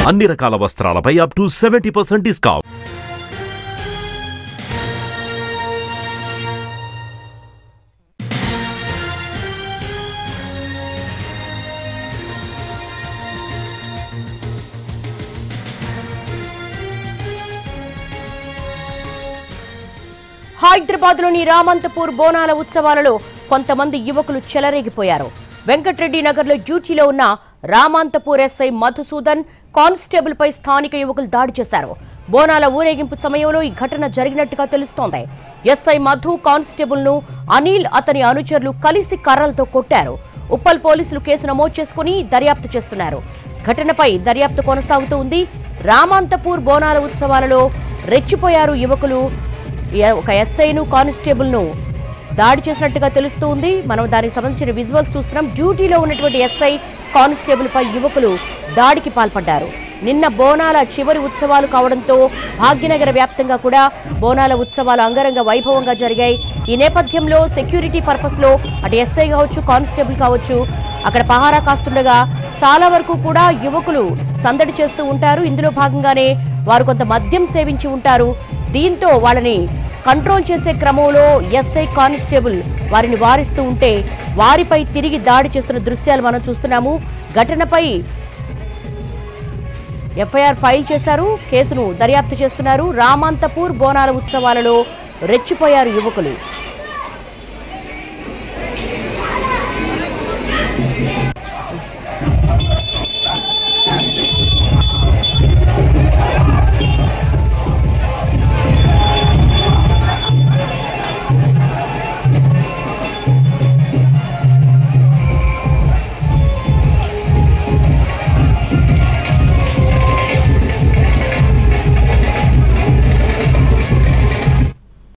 అన్ని రకాల వస్త్రాలపై up to 70% discount. హైదరాబాద్లోని రామంతపూర్ బోనాల ఉత్సవాలలో కొంతమంది యువకులు చెలరేగిపోయారు. వెంకట్రెడ్డి నగర్లో డ్యూటీలో ఉన్న రామంతపూర్ ఎస్ఐ మధుసూదన్ కానిస్టేబుల్ పై స్థానిక యువకులు దాడి చేశారు. బోనాల ఊరేగింపు సమయంలో ఈ ఘటన జరిగినట్టుగా తెలుస్తోంది. ఎస్ఐ మధు కానిస్టేబుల్ ను అనిల్ అతని అనుచరులు కలిసి కర్రలతో కొట్టారు. ఉప్పల్ పోలీసులు కేసు నమోదు చేసుకుని దర్యాప్తు చేస్తున్నారు. ఘటనపై దర్యాప్తు కొనసాగుతూ ఉంది. రామంతపూర్ బోనాల ఉత్సవాలలో రెచ్చిపోయారు యువకులు. ఒక ఎస్ఐను కానిస్టేబుల్ ను దాడి చేసినట్టుగా తెలుస్తూ ఉంది. మనం దానికి సంబంధించిన విజువల్స్ చూస్తున్నాం. డ్యూటీలో ఉన్నటువంటి ఎస్ఐ కానిస్టేబుల్ పై యువకులు దాడికి పాల్పడ్డారు. నిన్న బోనాల చివరి ఉత్సవాలు కావడంతో భాగ్యనగర వ్యాప్తంగా కూడా బోనాల ఉత్సవాలు అంగరంగ వైభవంగా జరిగాయి. ఈ నేపథ్యంలో సెక్యూరిటీ పర్పస్ లో అటు ఎస్ఐ కావచ్చు, కానిస్టేబుల్ కావచ్చు, అక్కడ పహారా కాస్తుండగా చాలా వరకు కూడా యువకులు సందడి చేస్తూ ఉంటారు. ఇందులో భాగంగానే వారు కొంత మద్యం సేవించి ఉంటారు. దీంతో వాళ్ళని కంట్రోల్ చేసే క్రమంలో ఎస్ఐ కానిస్టేబుల్ వారిని వారిస్తూ ఉంటే వారిపై తిరిగి దాడి చేస్తున్న దృశ్యాలు మనం చూస్తున్నాము. ఘటనపై ఎఫ్ఐఆర్ ఫైల్ చేశారు. కేసును దర్యాప్తు చేస్తున్నారు. రామంతపూర్ బోనాల ఉత్సవాలలో రెచ్చిపోయారు యువకులు.